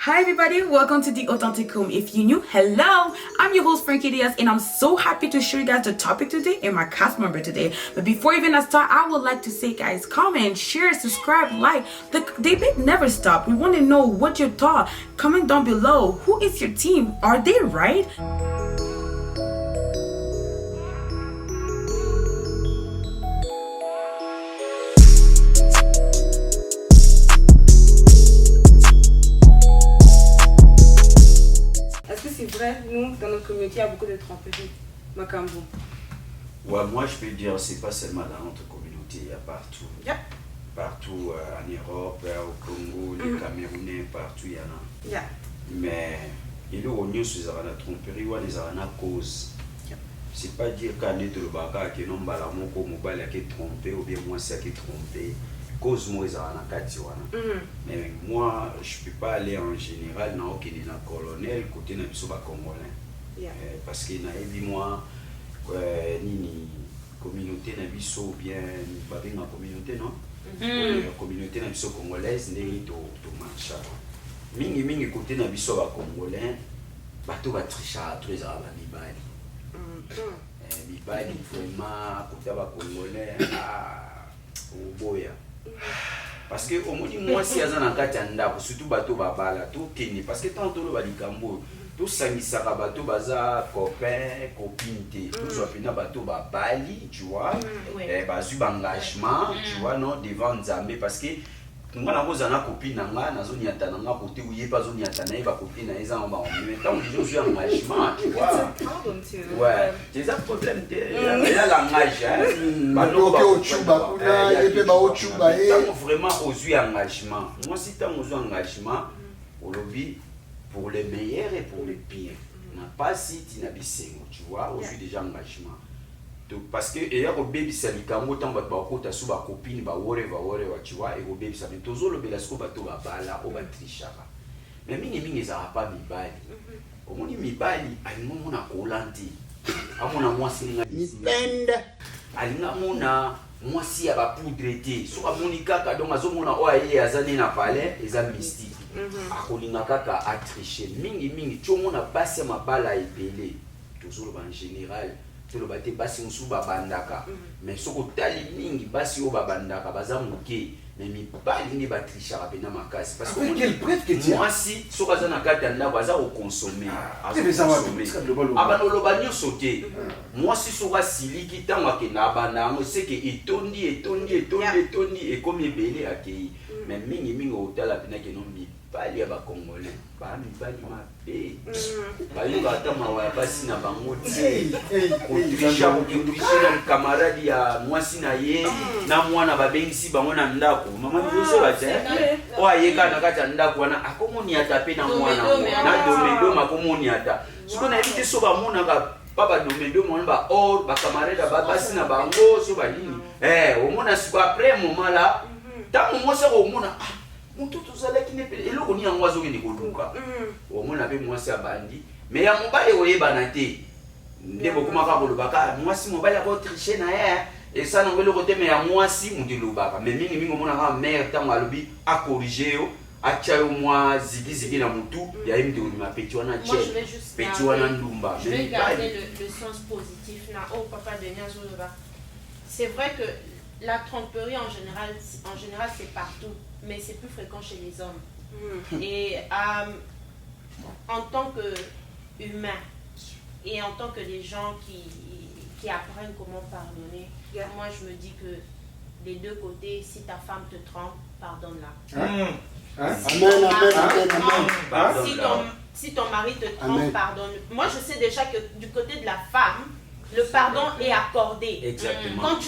Hi everybody, welcome to The Authentic Home. If you're new, hello, I'm your host Frankie Diaz and I'm so happy to show you guys the topic today and my cast member today. But before even I start, I would like to say guys, comment, share, subscribe, like. The debate never stop. We want to know what your thought. Comment down below. Who is your team? Are they right? C'est vrai, nous, dans notre communauté, il y a beaucoup de tromperies. Macambo. Ouais, moi je peux dire, c'est pas seulement dans notre communauté, il y a partout. Yeah. Partout en Europe, au Congo, les Camerounais, partout il y en a. Yeah. Mais il est au mieux sur la tromperie ou les arana cause. C'est pas dire qu'en est le baga qui non bala mon comme mobile qui est trompé ou bien moi c'est qui est trompé. Cause moi ils arana katiwana. Mais moi je peux pas aller en général dans aucun colonel côté na biso ba congolais. Yeah. Parce que na ebi moi nini communauté na biso bien ba benga communauté non? Communauté na biso congolaise ndenge to marcha. Mingi côté na biso ba congolais bato ba tricha tous les arabes mibali. Mibali vraiment côté ba congolais oboya. Parce que au moins moi si azana kati ndako surtout bato babala tout kene parce que tant tolo balikambo tout sangisaka bato baza copain copine te tout soit pena bato babali tu vois bazu engagement tu vois non devant Nzambe parce que moi na kozana copine nanga na zone yata nanga côté uye pas zone yata na ba côté na eza on ba mais tant que je engagement tu vois ouais c'est un problème il y a langage bato au chuba kuna yepe ba au chuba tant vraiment aux engagement moi si tant aux engagement au lobby pour les meilleurs et pour les pires n'a pas si tu n'habites tu vois aux déjà engagement parce que il y a au baby salikambo tant ba kota sous ba copine ba whatever tu vois et au baby ça mais tozo le bela sko bato ba bala o ba trichaka mais mingi za pas mibali au moni mibali alinga mona kolandi amona mwasi mipenda alinga mona mwasi ya ba poudre te so amoni kaka donc azomona o aye azane na palais eza mystique akolinga kaka a tricher mingi chomona basi mabala ebele tozo en général tout le bâti basi musu babandaka mais soko tali mingi basi o babandaka baza muke mais mi bali ni batrisha rapena makasi parce que quel prêtre que tu moi si soko azana kata ndako baza o consommer abano banyo sauter moi si soko siliki tango akena bana ngo c'est que etondi et comme ebele akei mais mingi otala pena ke no mi bali ya ba congolais ba mi bali mabe bayo bata mawa basi na bango ti kutrisha na camarade ya mwasi na ye na mwana babengisi bango na ndako mama biso ba te o ayeka na kata ndako wana akomoni ata pe na mwana na domedo makomoni ata siko na ebite so ba mona ka baba domedo mona ba or ba camarade ba basi na bango so ba nini o mona siko après moment là tango mo se ko mona mutu tozalaki ne pe eloko ni yango azokende koluka omona pe mwasi abandi mais ya mobali oyebana te nde bokomaka kolobaka mwasi mobali akotriche na ye esana ngelo kote mais ya mwasi mutu lobaka mais mingi omonaka mère ntango alobi akorige yo atia yo mwa zigizigi na mutu ya ye mute kolima peti wana tie peti wana ndumba. Je vais garder le sens positif na oh papa de Niazoloba. C'est vrai que la tromperie en général c'est partout, mais c'est plus fréquent chez les hommes. Et en tant qu'humain et en tant que des gens qui apprennent comment pardonner, moi je me dis que des deux côtés, si ta femme te trompe, pardonne-la. Si ton mari te trompe, pardonne. Moi je sais déjà que du côté de la femme, le pardon est accordé. Exactement. Quand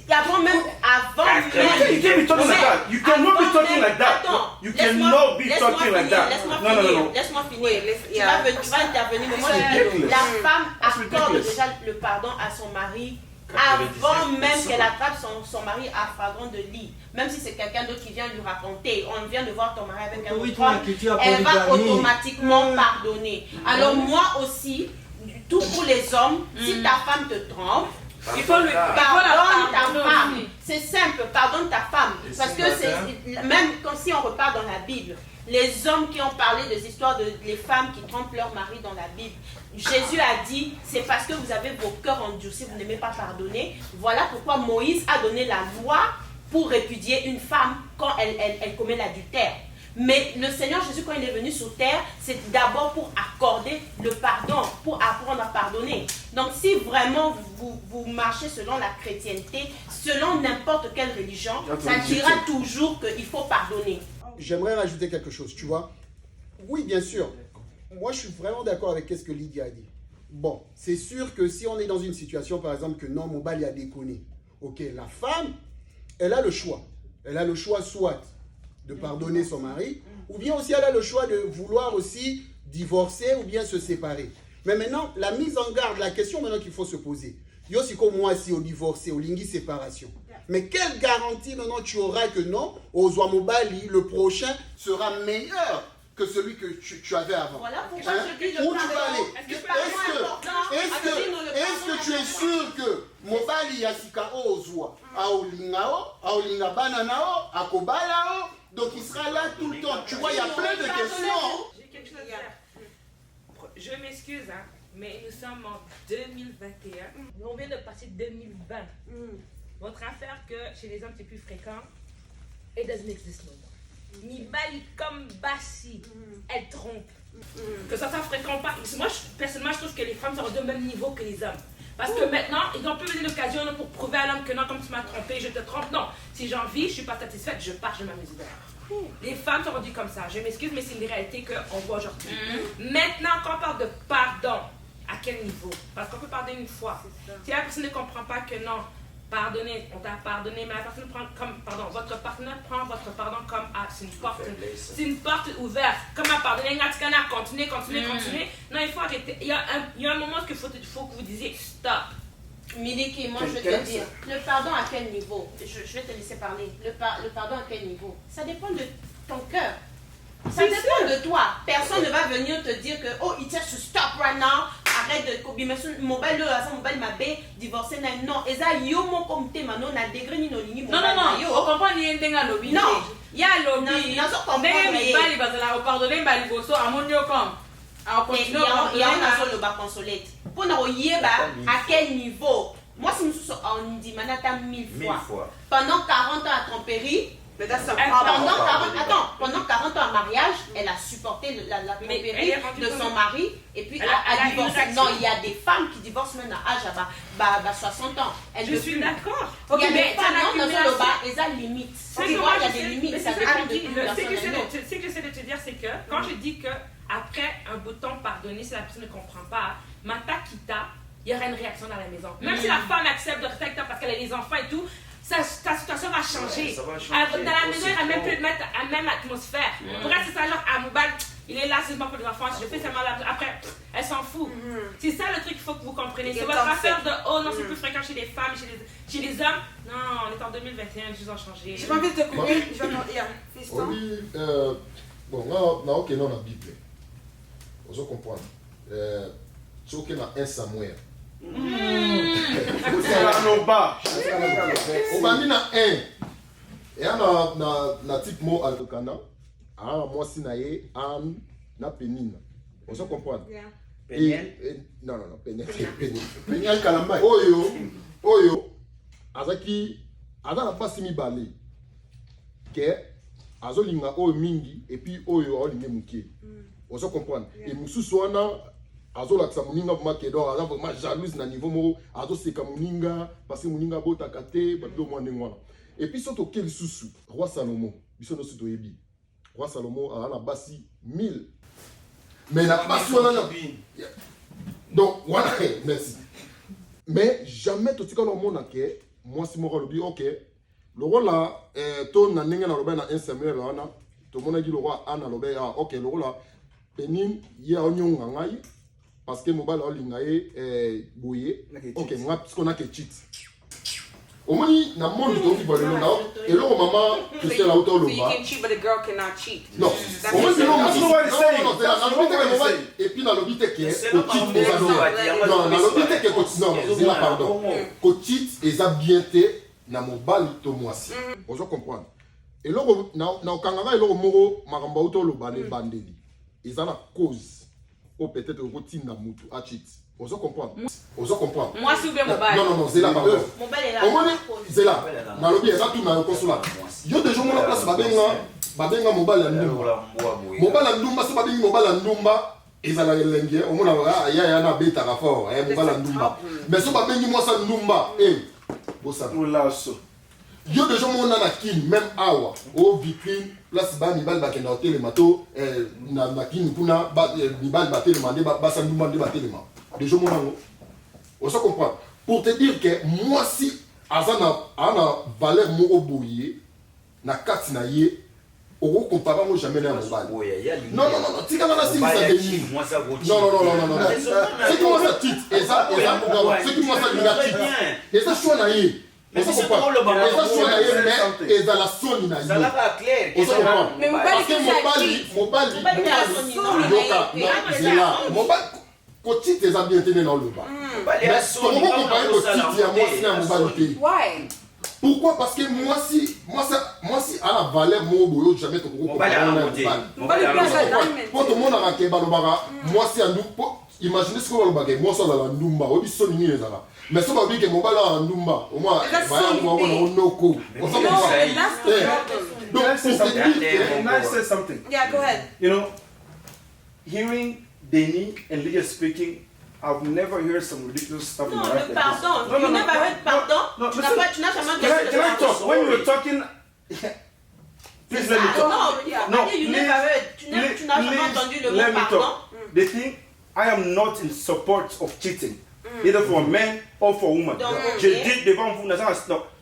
avant même. You can't be talking like that. You cannot be talking like that. You cannot be talking like that. Laisse-moi finir. Tu vas intervenir. Mais moi, la femme accorde déjà le pardon à son mari avant même qu'elle attrape son mari à flagrant de lit. Même si c'est quelqu'un d'autre qui vient lui raconter, on vient de voir ton mari avec un autre homme, elle va automatiquement pardonner. Alors moi aussi, tout pour les hommes, si ta femme te trompe, il faut lui pardonner ta femme. C'est simple, pardonne ta femme. Parce que c'est même comme si on repart dans la Bible. les hommes qui ont parlé des histoires de les femmes qui trompent leur mari dans la Bible. Jésus a dit, c'est parce que vous avez vos cœurs endurcis, vous n'aimez pas pardonner. Voilà pourquoi Moïse a donné la loi pour répudier une femme quand elle commet l'adultère. Mais le Seigneur Jésus, quand il est venu sur terre, c'est d'abord pour accorder le pardon, pour apprendre à pardonner. Donc si vraiment vous marchez selon la chrétienté, selon n'importe quelle religion, ça dira toujours qu'il faut pardonner. J'aimerais rajouter quelque chose, tu vois. Oui, bien sûr. Moi, je suis vraiment d'accord avec ce que Lydia a dit. Bon, c'est sûr que si on est dans une situation, par exemple, que non, mon bal a déconné. Ok, la femme, elle a le choix. Elle a le choix soit de pardonner son mari, ou bien aussi elle a le choix de vouloir aussi divorcer ou bien se séparer. Mais maintenant, la mise en garde, la question maintenant qu'il faut se poser, yo si comme moi si au divorcé, au lingui séparation. Mais quelle garantie maintenant tu auras que non, au Mobali, le prochain sera meilleur que celui que tu avais avant? Voilà pourquoi je dis Où tu vas aller? Est-ce que tu es sûr que Mobali Yasika Ozwa, Aolinga Bananao, Akobalao, donc il sera là tout le temps? Tu vois, il y a plein de questions. J'ai quelque chose à dire. Je m'excuse, hein, mais nous sommes en 2021. On vient de passer 2020. Votre affaire que chez les hommes c'est plus fréquent, it doesn't exist no more. Ni bali comme Bassi, elle trompe. Que ça soit fréquent ou pas. Moi, personnellement, je trouve que les femmes sont au même niveau que les hommes. Parce que maintenant, ils n'ont plus l'occasion pour prouver à l'homme que non, comme tu m'as trompé, je te trompe. Non, si j'ai envie, je ne suis pas satisfaite, je pars, je m'amuse. Les femmes sont rendues comme ça. Je m'excuse, mais c'est une réalité qu'on voit aujourd'hui. Maintenant, quand on parle de pardon, à quel niveau? Parce qu'on peut pardonner une fois. Si la personne ne comprend pas que non, pardonner, on t'a pardonné, mais la personne prend comme, pardon, votre partenaire prend votre pardon comme, c'est une porte ouverte. Comme à pardonner, continuer. Non, il faut arrêter. Il y a un moment qu'il faut que vous disiez stop. Miliki, moi je vais te dire, le pardon à quel niveau? Je vais te laisser parler. Le pardon à quel niveau? Ça dépend de ton cœur. Ça dépend de toi. Personne ne va venir te dire que, oh, it has to stop right now. Arrête de copier. Mobile m'a divorcé. Non, et ça, yo, mon comme t'es maintenant, na degré ni no lini. Non, on comprend ni un dingue lobby. Non, il y a lobby. Non, mais il va le pardonner, mais il va so à mon dieu comme. Il y a un seul bas consolé. Pour nous à quel niveau? Moi, si nous sommes en Indimanata 1000 fois. Pendant 40 ans à tromperie. Pendant 40 ans en mariage, elle a supporté la tromperie de son mari et puis a divorcé. Non, il y a des femmes qui divorcent même à âge à 60 ans. Je suis d'accord. Il y a des femmes dans le bas, elles ont des limites. Il y a des limites. Ça dépend de toute personne. Ce que j'essaie de te dire, c'est que quand je dis que après un bout de temps pardonner, si la personne ne comprend pas, Mata Kita, il y aura une réaction dans la maison. Même si la femme accepte de rester avec toi parce qu'elle a des enfants et tout, ta situation va changer. Dans la maison, il va même plus mettre la même atmosphère. Pour elle, c'est ça, genre, à Moubal, il est là, c'est pour les enfants, je fais seulement là. Après, elle s'en fout. C'est ça le truc qu'il faut que vous compreniez. C'est votre affaire de, oh non, c'est plus fréquent chez les femmes, chez les hommes. Non, on est en 2021, les choses ont changé. J'ai pas envie de te couper, je vais m'en dire. Oui, bon, là, ok, non, la Bible. Vous comprenez. C'est ok, dans 1 Samuel. On na 1 et na type mot alokana moi sinaye an na penina on se comprend non penina kalamba oyo azaki azana pasi mibale ke azolinga oyo mingi et puis oyo olinge mukie on se comprend et mususu wana azolakisa moninga makedo aza vraiment jalouse na niveau moko azoseka moninga parce que moninga botaka te bato mwa ndenge wana et puis soto ke lisusu roi Salomo biso nyonso toyebi roi Salomo aza na basi 1000 mais na basi wana donc voilà merci mais jamais totikala omona ke mwasi moko alobi ok le roi là to na ndenge na lobe na 1 Samuel wana tomonaki le roi ana lobe ok le roi là penin ye onyonga ngai parce que mobile a lingaye boye ok moi parce qu'on a que cheat au moins na monde to ki bole na et le maman que c'est la hauteur le bas you can cheat but a girl cannot cheat non au moins non et puis dans l'obité qui est non dans l'obité qui est non c'est là pardon que cheat et ça bien té na mobile to moi si on doit comprendre Et là, na okanganga eloko moko makambo auto loba ne bandeli. Ils ont la cause. Ou peut-être au tinda mutu a cheat. Oso comprendre. Oso comprendre. Moi si ouvert mobile. Non, c'est là pardon. Mobile est là. Au moins c'est là. Na lobi eza tout na consulat. Yo déjà mon place babenga mobile ya ndumba. Mobile ya ndumba so babengi mobile ya ndumba. Ezala elenge omona ya na beta ka fort mobile ya ndumba. Mais so babengi moi sa ndumba bosa. Olaso. Yo déjà mon na kin même awa au vitrine place ba ni bal ba kenda hotel mato na kin kuna ba ni bal ba tele mande ba sa ndumba ba tele ma. Déjà mon nango. On se comprend. Pour te dire que moi si azana ana valeur mo boye na kati na ye o compare mo jamais na mobile. Non, tika na si ça déni. Non. C'est comment ça titre et ça c'est qui moi ça lui titre. Et ça choix na ye. Mais ça comprend. Et ça choix na ye mais et ça la sonne na ye. Ça là pas clair. On se comprend. Mais Parce que mobile Kotite eza bien tenu dans le bas. Mais comment comparer Kotite à moi si à mobile? Why? Pourquoi? Parce que moi si à la valeur mon boulot jamais te comparer à mobile. Pour tout le monde a raqué balobara, moi si à nous imaginez ce qu'on va le baguer, moi ça dans la ndumba, on dit sonni les ara. Mais ça va dire que mobile à ndumba, au moins on noko. On s'en Donc, donc Can I say something? Yeah, go ahead. You know, hearing Denny and Lydia speaking, I've never heard some ridiculous stuff in Non, my life le like pardon. this. You never heard pardon. No, Tu n'as jamais Can I talk? When you were talking, please let me talk. Non, you never heard. Tu n'as jamais entendu le let mot me pardon. talk. The thing, I am not in support of cheating, either for a man or for a woman. Donc, Je dis devant vous, non,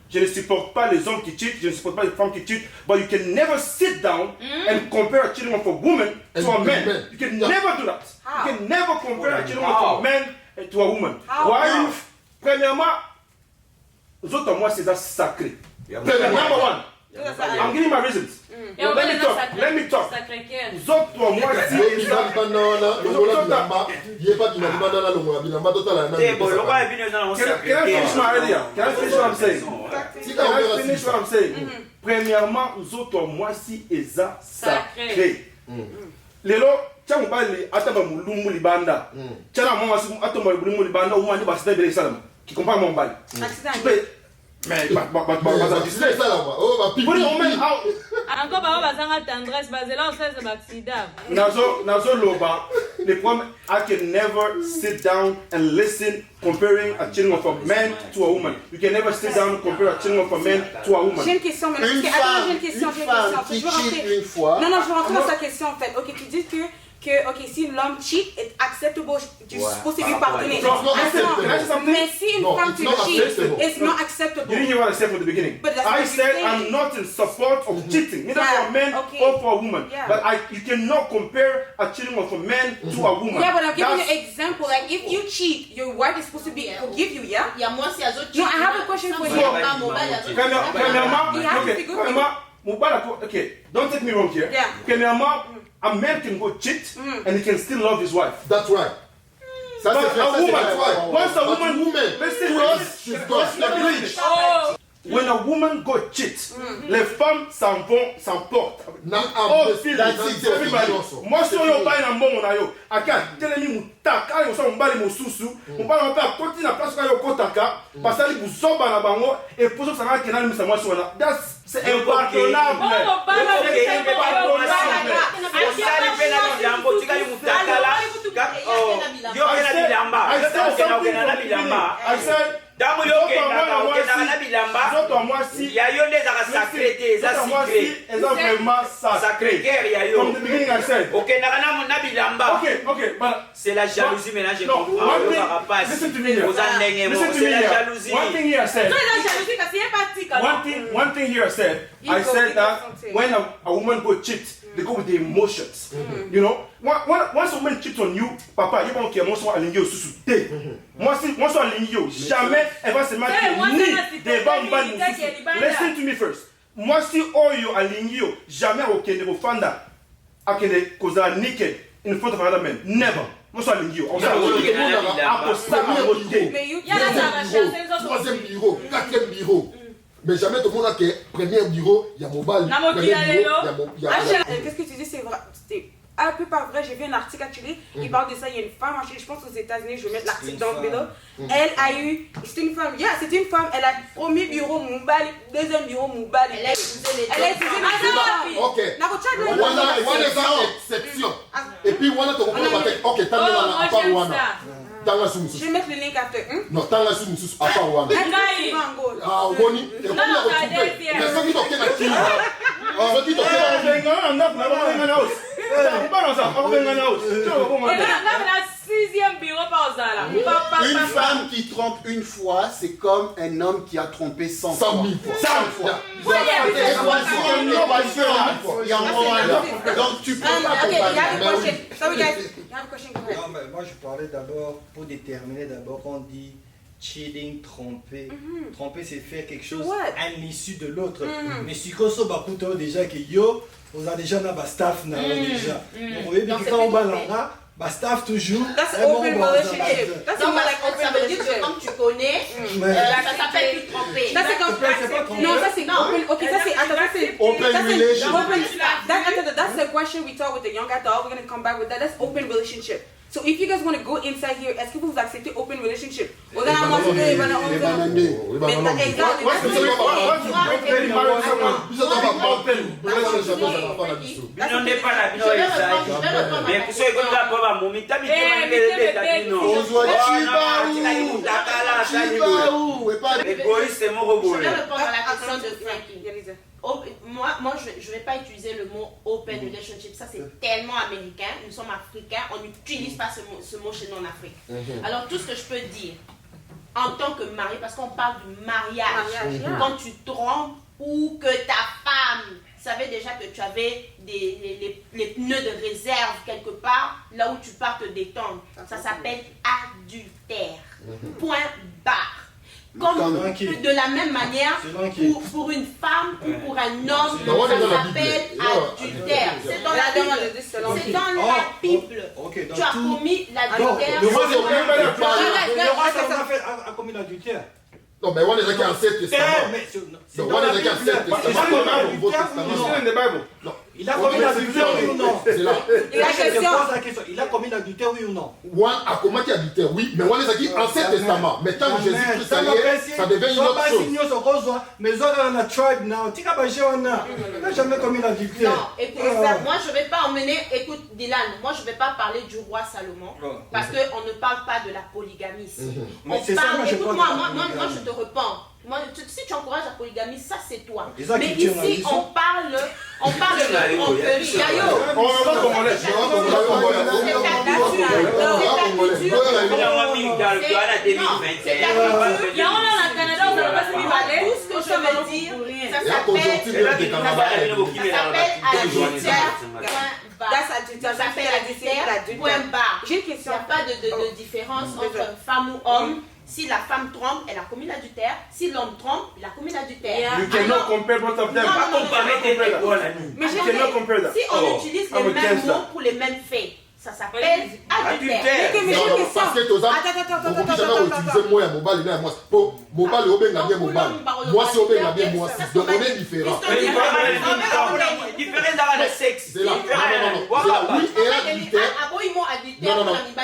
je ne supporte pas les hommes qui cheatent, je ne supporte pas les femmes qui cheatent, but you can never sit down and compare a cheating of a woman to a man. You can never do that. You can never compare a cheating of a man to a woman. Why? Premièrement, nous autres, moi, c'est ça sacré. Number one. I'm giving my reasons. Let me talk. Nous autres, moi, Can I finish what I'm saying? Premièrement, nous autres, moi, si eza sacré. Lelo, tiens, on parle ataba mulumbu libanda. Tiens, moi, si ataba mulumbu libanda, au moins, bah, c'est des salams qui comprennent mon bail. Mais, c'est ça là-bas. Oh, ma pipi. Encore par exemple, tendresse, basée là, on sait c'est accident. Nazo Loba, the problem, I can never sit down and listen comparing a cheating of a man to a woman. You can never sit down and compare a cheating of a man to a woman. J'ai une question maintenant. Attends, j'ai une question. Une fois. Non, je vais rentrer dans sa question en fait. Ok, tu dis que si l'homme cheat, c'est acceptable, tu supposes lui pardonner. Mais si une femme te cheat, it's not acceptable. You didn't hear what I said from the beginning. I said I'm not in support of cheating, neither for a man or for a woman. But you cannot compare a cheating of a man to a woman. Yeah, but I'm giving you an example. Like if you cheat, your wife is supposed to be forgive you, yeah? Il y a moi si azo cheat. No, I have a question for you. Okay, don't take me wrong here. A man can go cheat and he can still love his wife. That's right. But a woman, once a woman, when a woman go cheat, les femmes s'emportent. Oh, everybody. Moi, si on y a pas un bon, on a yo. Aka, telemi mutaka, yo sa mbali mosusu. Mbali on peut continuer la place quand yo kotaka, parce que vous somba na bango et pour ça ça va kenal misa moi sur là. C'est impardonnable. I said Dans le il y a eu des sacrés, des sacrés. From the beginning I said. Okay, but c'est la jalousie maintenant je comprends. Listen to me here. C'est la jalousie. One thing here I said. One thing here I said. I said that when a woman go cheat, they go with the emotions. You know, once a woman cheats on you, papa, il y a pas qui émotion aligné au sous-souté. Moi je aligné, jamais elle va se mettre ni devant une balle. Listen to me first. Moi si oyo aligné, jamais aucun de vos fanda a que cause naked in front of another man. Never. Moi je aligné. On s'est troisième bureau, quatrième bureau. Mais jamais tout le monde a que premier bureau, il y a mobile. Qu'est-ce que tu dis, c'est vrai? Un peu pas vrai, j'ai vu un article actually, il parle de ça, il y a une femme, je pense aux États-Unis, je vais mettre l'article dans le vidéo. Elle a eu, c'est une femme, c'est une femme, elle a premier bureau Moumbali, deuxième bureau Moumbali. Elle a épousé les deux. Ok. On est dans exception. Et puis on a tout le monde, ok, t'as mis pas Wana. Je vais mettre le link après. Non, t'as la soupe, à part Wana. Ah, Woni, et comment on a retrouvé? Mais ça qui t'en fait la qui? Ça qui t'en fait la qui? Une femme qui trompe une fois, c'est comme un homme qui a trompé 100 fois. 100 000 fois. Donc tu peux pas comparer. Non, mais moi je parlais d'abord, pour déterminer d'abord, on dit cheating, tromper. Tromper, c'est faire quelque chose à l'issue de l'autre. Mais si on se bat déjà que yo, on a déjà un staff déjà. Donc on veut bien que quand on bat là, bah staff toujours. That's open relationship. That's not like open relationship. Comme tu connais, ça s'appelle plus tromper. Ça c'est comme non, ça c'est open. Okay, ça c'est open relationship. That's the question we talk with the young adult. We're gonna come back with that. That's open relationship. So if you guys want to go inside here, est-ce que vous acceptez open relationship? We're gonna want to do Je vais répondre à la question de Frankie. Moi je ne vais pas utiliser le mot open relationship, ça c'est tellement américain, nous sommes africains, on n'utilise pas ce mot chez nous en Afrique. Alors tout ce que je peux dire, en tant que mari, parce qu'on parle du mariage, quand tu trompes ou que ta femme savait déjà que tu avais les pneus de réserve quelque part, là où tu pars te détendre, ça s'appelle adultère. Point barre. Comme de la même manière, pour une femme ou pour un homme, ça s'appelle adultère. C'est dans la Bible. C'est dans la Bible. Tu as commis l'adultère. Le roi a commis l'adultère. Non, mais on est d'accord avec le Testament. On est d'accord avec le Testament. Il a commis l'adultère, oui ou non? C'est là. Il a commis l'adultère, oui ou non? One a commis l'adultère, oui, mais on est d'accord avec l'Ancien Testament. Mais quand Jésus-Christ ça devient une autre chose. Mais on a la tribe now. Tu n'as jamais commis l'adultère. Non, écoute, moi je ne vais pas emmener. Écoute, Dylan, moi je ne vais pas parler du roi Salomon parce qu'on ne parle pas de la polygamie ici. Écoute-moi, moi je te réponds. Moi, si tu encourages la polygamie, ça c'est toi. Mais ici, on parle de tromperie. Tout ce que je veux dire, ça s'appelle adultère, point barre. J'ai une question. Il n'y a pas de différence entre femme ou homme. Si la femme trompe, elle a commis l'adultère. Si l'homme trompe, il a commis l'adultère. You cannot compare both of them. Mais si on utilise les mêmes mots pour les mêmes faits, ça s'appelle adultère. Mais j'ai une question. Parce que aux hommes, on ne jamais utiliser moi et mobile, mais moi. Pour mobile, au bien bien mobile. Moi, c'est au bien bien moi. Donc on est différent. Différent dans le sexe. C'est là. Non. Oui, et adultère.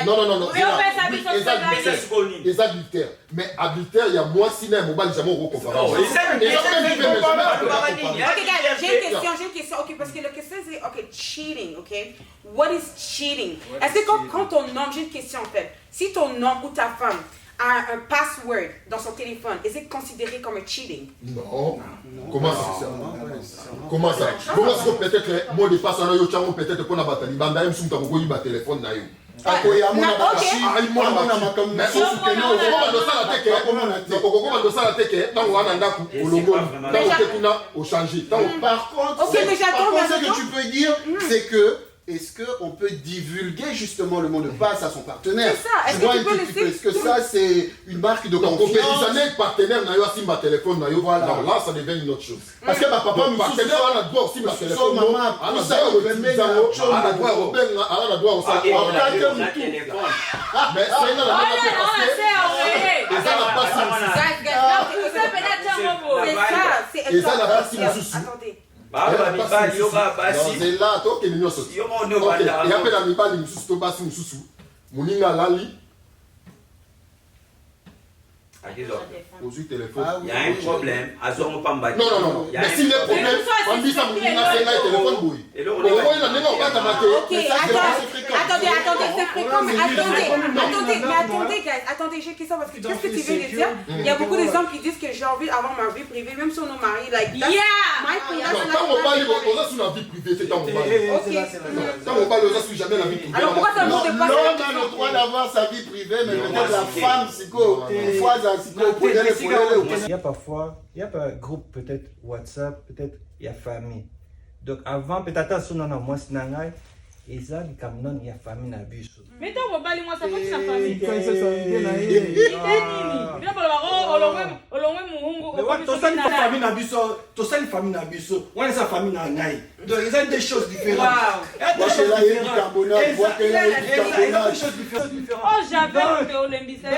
Non. Les adultères. Mais adultère, il y a moi, ciné, mobile, jamais au comparable. J'ai une question. Ok, parce que la question c'est, ok, cheating, ok? What is cheating? Est-ce que quand ton homme, j'ai une question en fait, si ton homme ou ta femme a un password dans son téléphone, est-ce considéré comme un cheating? Non. Comment ça? Comment ça? Peut-être, mot de passe, peut-être qu'on a battu. Banda M. Soumta, vous avez téléphone. Par contre, ce que tu peux dire, c'est que est-ce qu'on peut divulguer justement le mot de passe à son partenaire? C'est ça. Est-ce que ça, c'est une marque de confiance? Si un partenaire n'a pas ma téléphone, voilà. Là, ça devient une autre chose. Parce que ma papa me dit que a droit aussi ma téléphone. Maman, a droit aussi. Mais c'est une téléphone. Il y a un problème. Non. Mais si le problème, on dit ça, on dit un téléphone. Attendez, c'est fréquent, mais attendez, guys, attendez, j'ai question parce que qu'est-ce que tu veux de dire? Il y a beaucoup d'hommes qui disent que j'ai envie d'avoir ma vie privée, même si on est marié, like, Quand on parle, on a sur la vie privée, c'est quand on parle. Quand on parle, on a sur jamais la vie privée. Alors pourquoi ça ne pas l'homme a le droit d'avoir sa vie privée, mais peut-être la femme, c'est quoi? Une fois, il y a parfois, il y a pas groupe peut-être WhatsApp, peut-être il y a famille. Donc avant peut-être si on a moi c'est nangai et ça il comme il y a famille na biso. Mais toi on va moi ça pas sa famille. Quand ça vient na yé. Bien pour le olongwe muhungu. Mais toi ça une famille na biso, toi ça une famille na biso. On est sa famille na ngai. Donc il y a des choses différentes. Moi je là il y a du carbonate, moi que là il y a du carbonate. Oh j'avais que Olembisa.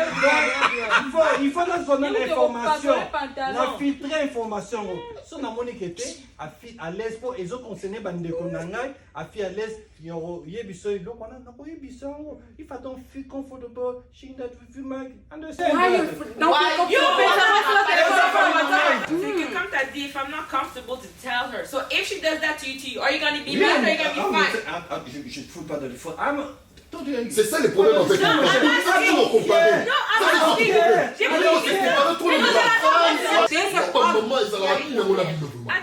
Il faut nous donner l'information. La filtrer information. Si on a monique était à l'aise pour les autres concernés bande konangai, à fi à l'aise yoro yebiso donc on a na ko yebiso. If I don't feel comfortable, she that we feel like understand. C'est que comme tu as dit, if I'm not comfortable to tell her. So if she does that to you, are you going to be mad or are you going to be fine? Je ne fous pas de l'effort. C'est ça le problème avec les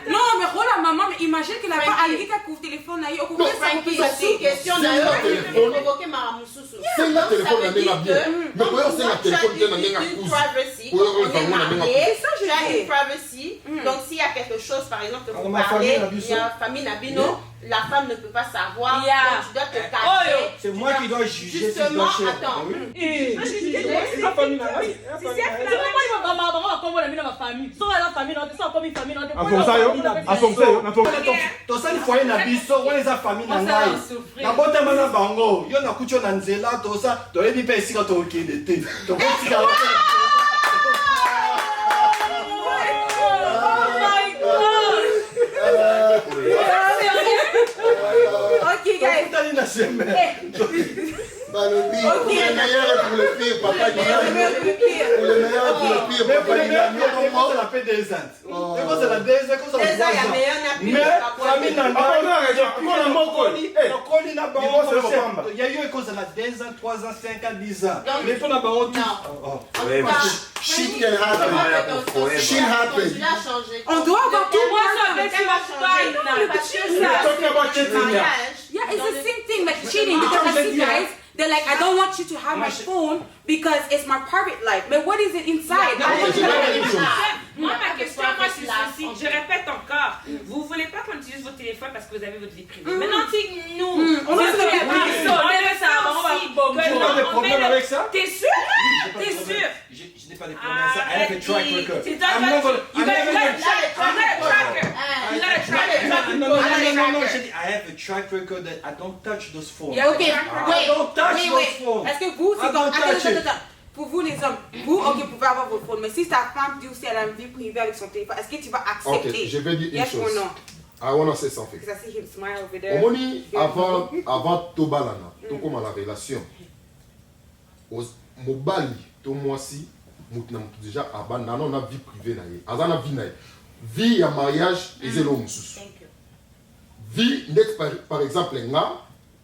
Non, mais voilà, maman, mais imagine que la femme a dit qu'elle couvre le téléphone. C'est une question d'ailleurs qui peut provoquer ma moussoussou. C'est le téléphone qui est bien. Mais pourquoi c'est le téléphone qui est bien? Tu as une privacy. Donc s'il y a quelque chose, par exemple, que vous parlez, il y a famille Nabino, la femme ne peut pas savoir. Donc tu dois te cacher. C'est moi qui dois juger. Justement, attends. tosali foye na biso wana eza famille na ngai nabotama na bango yo nakuti yo na nzela tosa toyebi mpe esika tokende te tokotika Ok, guys. Balobi, pour le meilleur et pour le pire, papa dit pour le meilleur et pour le pire, papa dit c'est la paix des Indes. C'est la deuxième, c'est la troisième. Mais famille n'a pas il y a eu une cause de la 2 ans, 3 ans, 5 ans, 10 ans. Mais pour la baronne, shit can happen. Shit happen. On doit avoir tout le Yeah, it's the same thing like cheating because I see guys, they're like, I don't want you to have my phone because it's my private life. But what is it inside? Moi, ma question, moi, c'est ceci. Je répète encore. Vous voulez pas qu'on utilise votre téléphone parce que vous avez votre vie privée. Maintenant, nous, on a des problèmes avec ça? T'es sûr? T'es sûr? Je n'ai pas de problème avec ça. I have a track record. You got a tracker. No, I have a track record that I don't touch those phones. Yeah, okay. I don't touch those phones. Est-ce que vous, c'est comme... Attends. Pour vous les hommes, vous, ok, vous pouvez avoir votre phone, mais si ta femme dit aussi elle a une vie privée avec son téléphone, est-ce que tu vas accepter? Ok, je vais dire une chose. Yes or no? I want to say something. Because I see him smile over there. Omoni, avant Tobalana, to comme la relation, Mobali, to moi si, déjà, avant, on a vie privée, on a vie, vie ya mariage, et c'est l'homme sous. Vie, par exemple,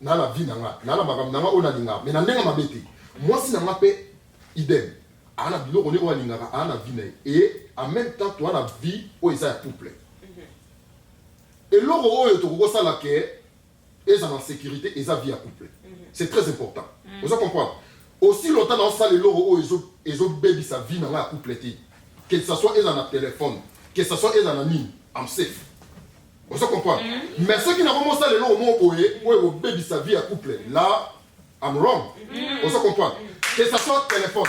na la vie, na la magam, na on a linga, mais na nenga mabete. Moi si na m'appelle idem, ana bilo on est au linga, ana vie, et en même temps, toi la vie, où ils sont couple. Et l'euro est au ça la quai, ils sont en sécurité, ils ont vie à couple. C'est très important. Vous comprenez? Aussi longtemps dans ça, l'euro ils ont baby sa vie dans la couple. Que ce soit ils ont un téléphone, que ce soit ils ont un ligne, I'm safe. On se comprend. Mais ceux qui n'ont pas ça, les lots au monde, au baby sa vie à couple, là, I'm wrong. On se comprend. Que ça soit téléphone.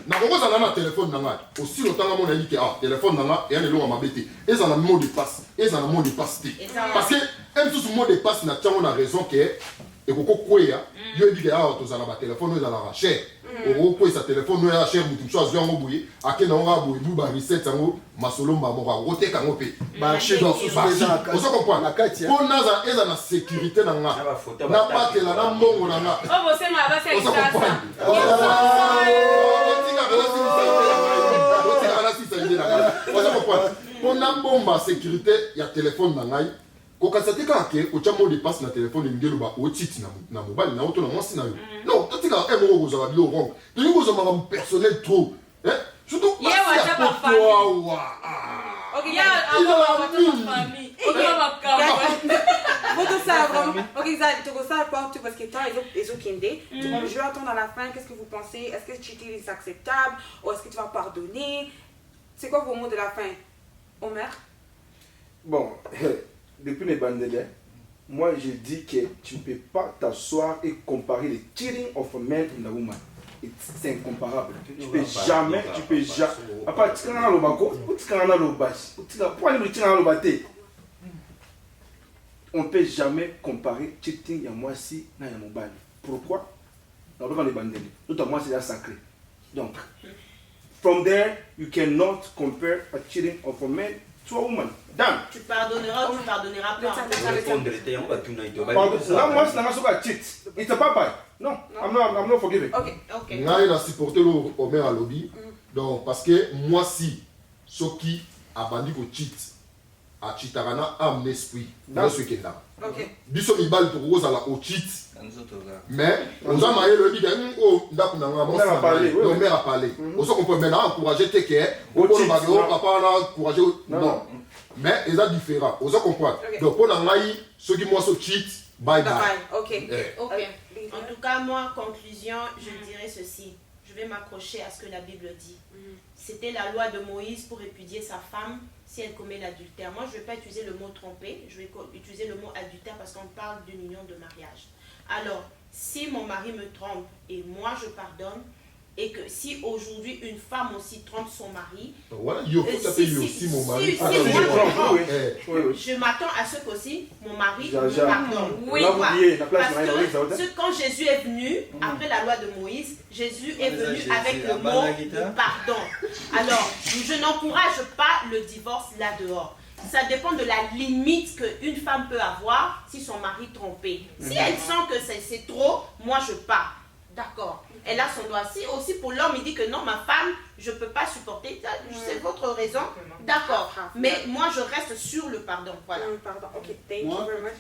Na bongo za na téléphone nanga aussi le temps mon ali que téléphone nanga et les lots à m'abêter. Et ça na mot de passe. Et ça na mot de passe. Parce que même sous mot de passe na tiens on a raison que et koko kwea yo dit que to za na téléphone za la cher. O ko sa téléphone no ya cher mutu so azu ngo buyi akena nga buyi bu ba reset ngo masolo mbamo ka rote ka ngo pe. Ba chez dans sous déjà. On se comprend. Pour naza eza na sécurité nanga. Na pas que la na mbongo nanga. Oh bo se ma ba se ça. On a bomba sécurité, il y a téléphone dans l'ail. Quand ça te casse, au chamo de passe na téléphone de ngelo ba au titre na mobile na auto na moi sina yo. Non, tu ka e mo go za ba bio rong. Tu go za ma personnel trop. Hein? Surtout pas ya pour toi. OK, ya famille. OK, Vous ça vraiment. OK, ça tu go ça pas tout parce que tant ils ont kindé. Je vais attendre à la fin, qu'est-ce que vous pensez? Est-ce que cheating est acceptable ou est-ce que tu vas pardonner? C'est quoi vos mots de la fin? Omer? Bon, depuis les bandeliers, moi je dis que tu ne peux pas t'asseoir et comparer le cheating of a man and a woman. C'est incomparable. Tu peux jamais. À part tu as le bako, tu as le bas, tu as pas le cheating le baté. On ne peut jamais comparer cheating à moi si na ya mobile. Pourquoi? Dans les bandeliers, tout à moi c'est sacré. Donc, from there you cannot compare a cheating of a man to a woman. Damn. Tu pardonneras ou tu pardonneras pas. Là, moi, c'est un peu cheat. It's a papa. Non, I'm not forgiving. OK. Il a supporté le Omer à lobby. Donc, parce que moi, si ce qui a bandit au cheat, à cheatarana, âme, esprit, dans ce qui est là. OK. Biso ibal pour rose à la au cheat. Mais, on a maillé le dit, oh, on mère a parlé. On se comprend maintenant, encourager tes quais, au papa a encouragé. Non. Mais ils sont différents. On se comprend. Donc, pour ceux qui moi se cheat, bye bye. OK. En tout cas, moi, conclusion, je dirais ceci. Je vais m'accrocher à ce que la Bible dit. C'était la loi de Moïse pour répudier sa femme si elle commet l'adultère. Moi, je ne vais pas utiliser le mot tromper, je vais utiliser le mot adultère parce qu'on parle d'une union de mariage. Alors, si mon mari me trompe et moi je pardonne, et que si aujourd'hui une femme aussi trompe son mari, voilà, aussi mon mari. Je m'attends à ce qu'aussi mon mari me pardonne. Oui, parce que quand Jésus est venu, après la loi de Moïse, Jésus est venu avec le mot de pardon. Alors, je n'encourage pas le divorce là dehors. Ça dépend de la limite qu'une femme peut avoir si son mari trompé. Si elle sent que c'est trop, moi je pars. D'accord. Elle a son droit. Si aussi pour l'homme il dit que non, ma femme, je ne peux pas supporter, c'est votre raison. D'accord. Mais moi je reste sur le pardon. Voilà. Pardon. OK. Thank you very much.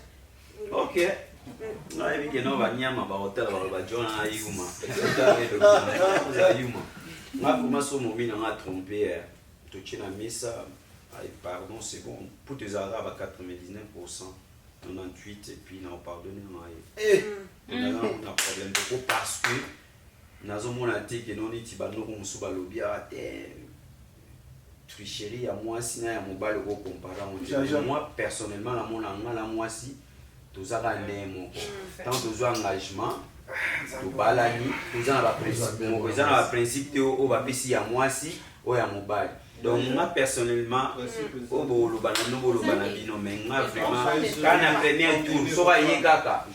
OK. Na hivi keno banyama ba hotel ba jona ayuma. Nga kuma so mo mina nga tromper. To china misa. Pardon, c'est bon. Pour tes arabes à 99%, 98% et puis on pardonne. On a un problème de parce que nous avons dit que nous avons tricherie à moi si na ya mobile ko comparer moi personnellement la moi si tous a gagné mon tant tous engagement to balani tous en la principe au va pesi à moi si au ya mobile. Donc moi personnellement quand la première tour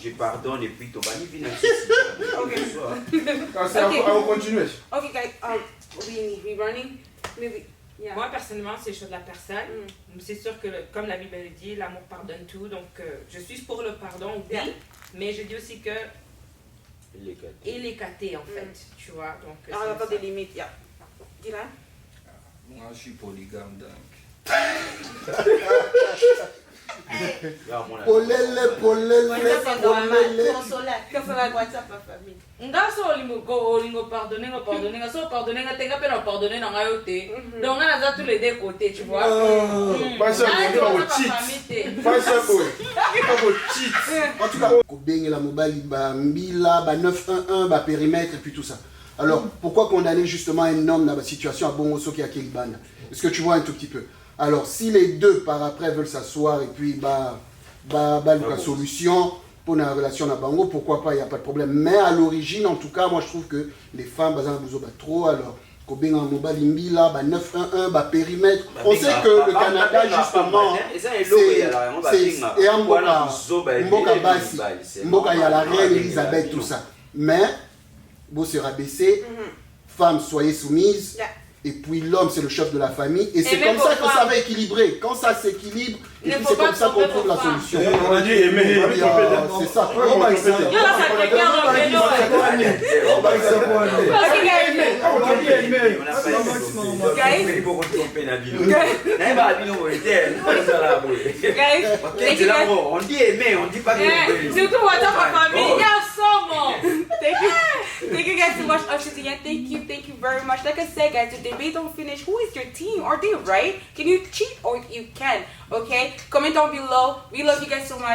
je pardonne et puis Tobani vient on continue. OK guys, we running maybe. Yeah. Moi personnellement c'est le choix de la personne. C'est sûr que comme la Bible le dit, l'amour pardonne tout, donc je suis pour le pardon, oui, mais je dis aussi que il est caté en fait, tu vois, donc il n'y a pas de limite. Dis-là. Moi, je suis polygame, donc. Ngaso olingo pardonner ngaso pardonner ngatenga pe na pardonner na ngayo te. Donc on a tous les deux côtés, tu vois. Pas ça pour cheat. Pas ça pour cheat. En tout cas, Kobeng la mobile ba mbila ba 911 ba périmètre et puis tout ça. Alors, pourquoi condamner justement un homme dans la situation à Bongoso qui a Kilbana? Est-ce que tu vois un tout petit peu? Alors, si les deux, par après, veulent s'asseoir et puis, la solution pour la relation à Bango, pourquoi pas, il n'y a pas de problème. Mais à l'origine, en tout cas, moi, je trouve que les femmes, trop, alors, Kobinga Mobile Imbila, 911, périmètre. On sait que le Canada, justement, c'est un Mboka Bassi, Mboka, il y a la reine Elisabeth, tout ça. Mais, vous se rabaisser, femmes, soyez soumises. Et puis l'homme, c'est le chef de la famille. Et c'est comme ça que ça va équilibrer. Quand ça s'équilibre, et puis c'est comme ça qu'on trouve la solution. On a dit aimer. C'est ça. On dit aimer, on dit pas que. Surtout moi, dans ma famille, il y a somme. Thank you guys so much, Oshizia. Thank you very much. Like I said, guys, if the debate don't finish, who is your team? Are they right? Can you cheat or you can? Okay? Comment down below. We love you guys so much.